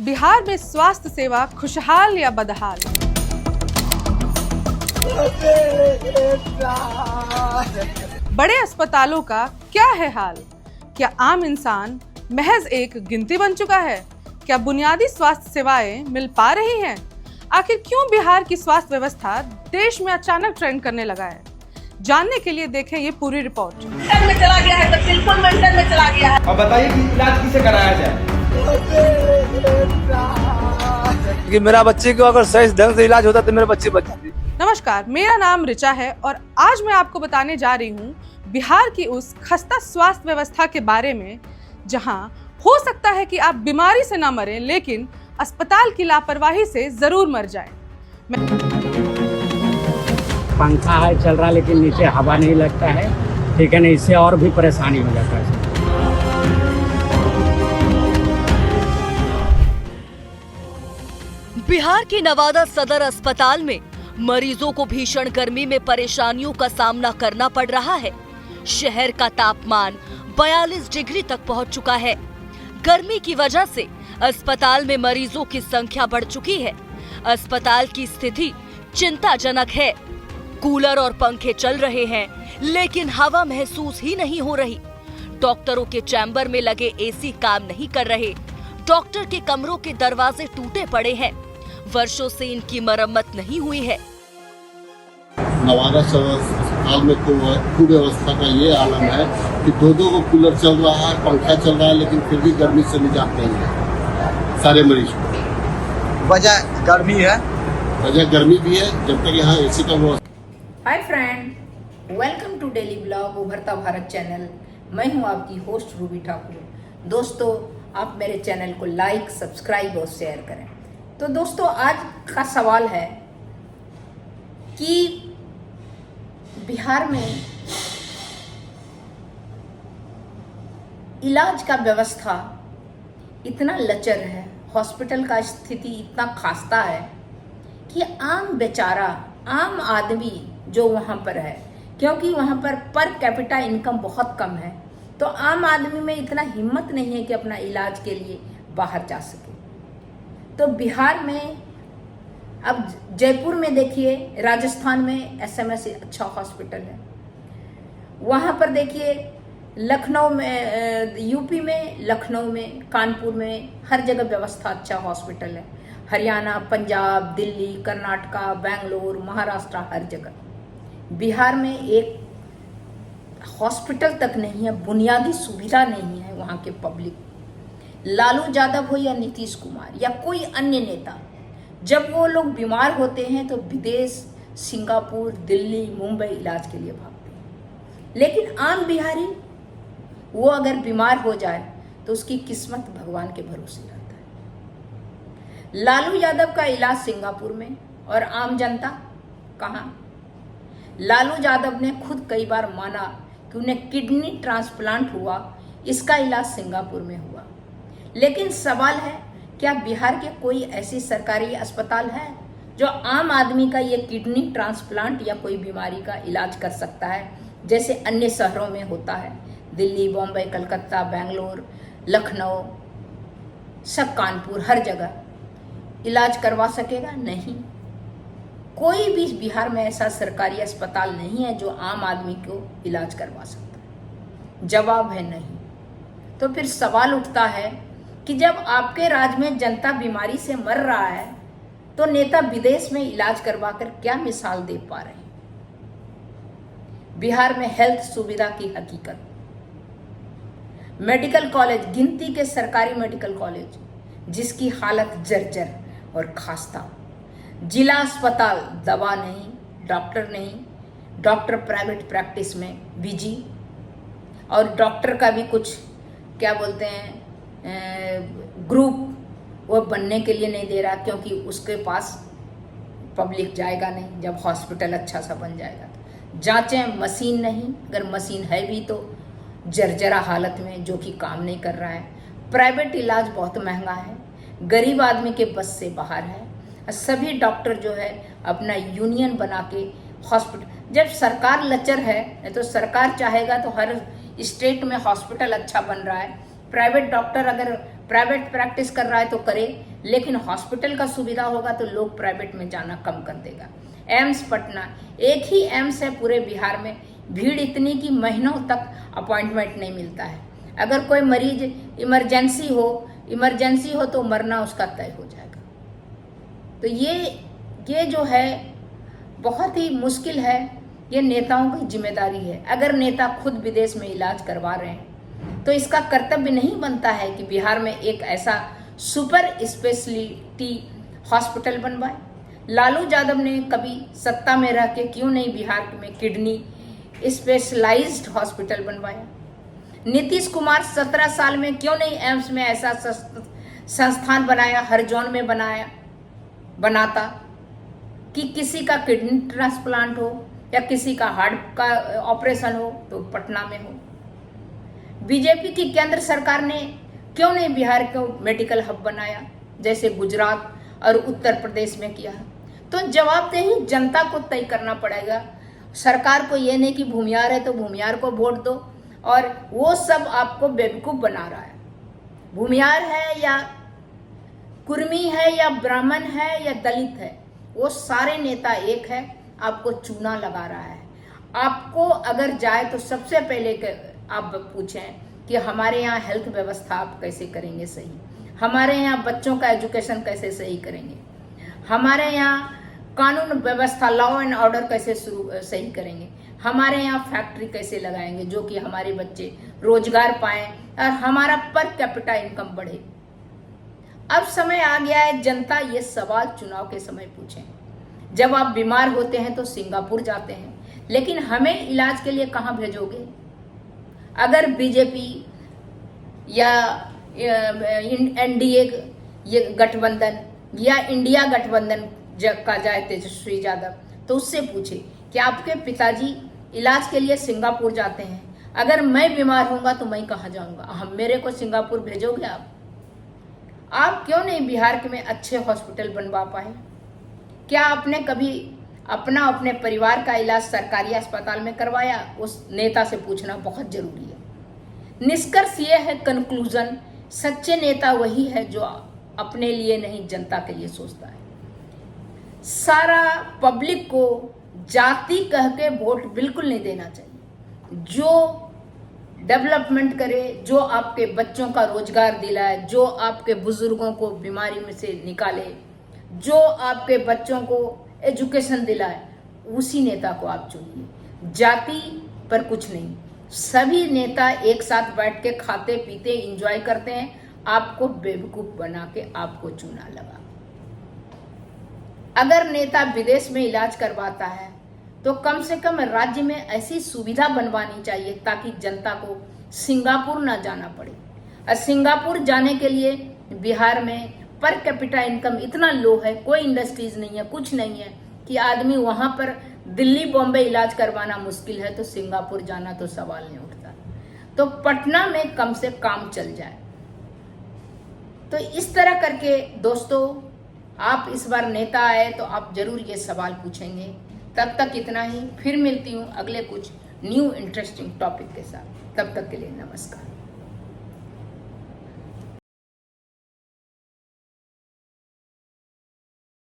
बिहार में स्वास्थ्य सेवा खुशहाल या बदहाल? बड़े अस्पतालों का क्या है हाल? क्या आम इंसान महज एक गिनती बन चुका है? क्या बुनियादी स्वास्थ्य सेवाएं मिल पा रही हैं? आखिर क्यों बिहार की स्वास्थ्य व्यवस्था देश में अचानक ट्रेंड करने लगा है? जानने के लिए देखें ये पूरी रिपोर्ट। में चला गया है तो बिल्कुल मेंटल में चला गया है। अब बताइए कि इलाज किसे कराया जाए? कि मेरा बच्चे को अगर सही ढंग से इलाज होता तो मेरे बच्चे बच जाते। नमस्कार, मेरा नाम ऋचा है और आज मैं आपको बताने जा रही हूँ बिहार की उस खस्ता स्वास्थ्य व्यवस्था के बारे में जहाँ हो सकता है कि आप बीमारी से ना मरें लेकिन अस्पताल की लापरवाही से जरूर मर जाएं। पंखा है चल रहा लेकिन नीचे हवा नहीं लगता है, ठीक है ना, इससे और भी परेशानी हो जाता है। बिहार के नवादा सदर अस्पताल में मरीजों को भीषण गर्मी में परेशानियों का सामना करना पड़ रहा है। शहर का तापमान 42 डिग्री तक पहुंच चुका है। गर्मी की वजह से अस्पताल में मरीजों की संख्या बढ़ चुकी है। अस्पताल की स्थिति चिंताजनक है। कूलर और पंखे चल रहे हैं लेकिन हवा महसूस ही नहीं हो रही। डॉक्टरों के चैम्बर में लगे एसी काम नहीं कर रहे। डॉक्टर के कमरों के दरवाजे टूटे पड़े हैं। वर्षों से इनकी मरम्मत नहीं हुई है। नवादा सदर अस्पताल में तो कुव्यवस्था का ये आलम है कि दो को कूलर चल रहा है, पंखा चल रहा है, लेकिन फिर भी गर्मी से निजात नहीं है सारे मरीज को। वजह गर्मी है, वजह गर्मी भी है। जब तक यहाँ एसी का व्यवस्था। Hi friend, welcome to daily blog उभरता भारत चैनल। मैं हूं आपकी होस्ट रूबी ठाकुर। दोस्तों, आप मेरे चैनल को लाइक, सब्सक्राइब और शेयर करें। तो दोस्तों, आज का सवाल है कि बिहार में इलाज का व्यवस्था इतना लचर है, हॉस्पिटल का स्थिति इतना खास्ता है कि आम बेचारा, आम आदमी जो वहाँ पर है, क्योंकि वहाँ पर कैपिटा इनकम बहुत कम है, तो आम आदमी में इतना हिम्मत नहीं है कि अपना इलाज के लिए बाहर जा सके। तो बिहार में, अब जयपुर में देखिए, राजस्थान में एसएमएस अच्छा हॉस्पिटल है, वहाँ पर देखिए लखनऊ में, यूपी में, लखनऊ में, कानपुर में, हर जगह व्यवस्था अच्छा हॉस्पिटल है। हरियाणा, पंजाब, दिल्ली, कर्नाटका, बेंगलोर, महाराष्ट्र, हर जगह। बिहार में एक हॉस्पिटल तक नहीं है, बुनियादी सुविधा नहीं है वहाँ के पब्लिक। लालू यादव हो या नीतीश कुमार या कोई अन्य नेता, जब वो लोग बीमार होते हैं तो विदेश, सिंगापुर, दिल्ली, मुंबई इलाज के लिए भागते हैं। लेकिन आम बिहारी, वो अगर बीमार हो जाए तो उसकी किस्मत भगवान के भरोसे रहता है। लालू यादव का इलाज सिंगापुर में और आम जनता कहाँ? लालू यादव ने खुद कई बार माना कि उन्हें किडनी ट्रांसप्लांट हुआ, इसका इलाज सिंगापुर में हुआ। लेकिन सवाल है, क्या बिहार के कोई ऐसी सरकारी अस्पताल है जो आम आदमी का ये किडनी ट्रांसप्लांट या कोई बीमारी का इलाज कर सकता है, जैसे अन्य शहरों में होता है? दिल्ली, बॉम्बे, कलकत्ता, बेंगलोर, लखनऊ, सब, कानपुर, हर जगह इलाज करवा सकेगा? नहीं। कोई भी बिहार में ऐसा सरकारी अस्पताल नहीं है जो आम आदमी को इलाज करवा सकता है। जवाब है नहीं। तो फिर सवाल उठता है कि जब आपके राज्य में जनता बीमारी से मर रहा है तो नेता विदेश में इलाज करवाकर क्या मिसाल दे पा रहे हैं? बिहार में हेल्थ सुविधा की हकीकत, मेडिकल कॉलेज, गिनती के सरकारी मेडिकल कॉलेज जिसकी हालत जर्जर और खास्ता। जिला अस्पताल, दवा नहीं, डॉक्टर नहीं, डॉक्टर प्राइवेट प्रैक्टिस में बिजी, और डॉक्टर का भी कुछ क्या बोलते हैं ग्रुप, वो बनने के लिए नहीं दे रहा, क्योंकि उसके पास पब्लिक जाएगा नहीं जब हॉस्पिटल अच्छा सा बन जाएगा। जांचें, मशीन नहीं, अगर मशीन है भी तो जर्जरा हालत में, जो कि काम नहीं कर रहा है। प्राइवेट इलाज बहुत महंगा है, गरीब आदमी के बस से बाहर है। सभी डॉक्टर जो है अपना यूनियन बना के हॉस्पिटल, जब सरकार लचर है तो सरकार चाहेगा तो हर स्टेट में हॉस्पिटल अच्छा बन रहा है, प्राइवेट डॉक्टर अगर प्राइवेट प्रैक्टिस कर रहा है तो करे, लेकिन हॉस्पिटल का सुविधा होगा तो लोग प्राइवेट में जाना कम कर देगा। एम्स पटना, एक ही एम्स है पूरे बिहार में, भीड़ इतनी कि महीनों तक अपॉइंटमेंट नहीं मिलता है। अगर कोई मरीज इमरजेंसी हो तो मरना उसका तय हो जाएगा। तो ये जो है बहुत ही मुश्किल है, ये नेताओं की जिम्मेदारी है। अगर नेता खुद विदेश में इलाज करवा रहे हैं तो इसका कर्तव्य नहीं बनता है कि बिहार में एक ऐसा सुपर स्पेशलिटी हॉस्पिटल बनवाए। लालू यादव ने कभी सत्ता में रह के क्यों नहीं बिहार में किडनी स्पेशलाइज्ड हॉस्पिटल बनवाया? नीतीश कुमार 17 साल में क्यों नहीं एम्स में ऐसा संस्थान बनाया, हर जोन में बनाता कि किसी का किडनी ट्रांसप्लांट हो या किसी का हार्ट का ऑपरेशन हो तो पटना में हो। बीजेपी की केंद्र सरकार ने क्यों नहीं बिहार को मेडिकल हब बनाया जैसे गुजरात और उत्तर प्रदेश में किया? तो जवाबदेही जनता को तय करना पड़ेगा। सरकार को ये नहीं कि भूमियार है तो भूमियार को वोट दो, और वो सब आपको बेवकूफ बना रहा है। भूमियार है या कुर्मी है या ब्राह्मण है या दलित है, वो सारे नेता एक है, आपको चूना लगा रहा है। आपको अगर जाए तो सबसे पहले आप पूछें कि हमारे यहाँ हेल्थ व्यवस्था आप कैसे करेंगे सही, हमारे यहाँ बच्चों का एजुकेशन कैसे सही करेंगे, हमारे यहाँ कानून व्यवस्था लॉ एंड ऑर्डर कैसे सही करेंगे, हमारे यहाँ फैक्ट्री कैसे लगाएंगे जो कि हमारे बच्चे रोजगार पाएं और हमारा पर कैपिटा इनकम बढ़े। अब समय आ गया है जनता ये सवाल चुनाव के समय पूछें। जब आप बीमार होते हैं तो सिंगापुर जाते हैं, लेकिन हमें इलाज के लिए कहाँ भेजोगे? अगर बीजेपी या एनडीए ये गठबंधन या इंडिया गठबंधन का जाए तेजस्वी यादव, तो उससे पूछे कि आपके पिताजी इलाज के लिए सिंगापुर जाते हैं, अगर मैं बीमार होऊंगा तो मैं कहाँ जाऊंगा? मेरे को सिंगापुर भेजोगे आप क्यों नहीं बिहार में अच्छे हॉस्पिटल बनवा पाए? क्या आपने कभी अपने परिवार का इलाज सरकारी अस्पताल में करवाया? उस नेता से पूछना बहुत जरूरी है। निष्कर्ष ये है, कंक्लूजन, सच्चे नेता वही है जो अपने लिए नहीं जनता के लिए सोचता है। सारा पब्लिक को जाति कह के वोट बिल्कुल नहीं देना चाहिए। जो डेवलपमेंट करे, जो आपके बच्चों का रोजगार दिलाए, जो आपके बुजुर्गों को बीमारी में से निकाले, जो आपके बच्चों को एजुकेशन दिलाए, उसी नेता को आप चुनिए। जाति पर कुछ नहीं। सभी नेता एक साथ बैठ के खाते पीते एंजॉय करते हैं, आपको बेवकूफ बना के आपको चुना लगा। अगर नेता विदेश में इलाज करवाता है तो कम से कम राज्य में ऐसी सुविधा बनवानी चाहिए ताकि जनता को सिंगापुर ना जाना पड़े। और सिंगापुर जाने के लिए बिहार में पर कैपिटा इनकम इतना लो है, कोई इंडस्ट्रीज नहीं है, कुछ नहीं है कि आदमी वहां पर दिल्ली बॉम्बे इलाज करवाना मुश्किल है तो सिंगापुर जाना तो सवाल नहीं उठता। तो पटना में कम से काम चल जाए। तो इस तरह करके दोस्तों, आप इस बार नेता आए तो आप जरूर ये सवाल पूछेंगे। तब तक इतना ही, फिर मिलती हूँ अगले कुछ न्यू इंटरेस्टिंग टॉपिक के साथ। तब तक के लिए नमस्कार।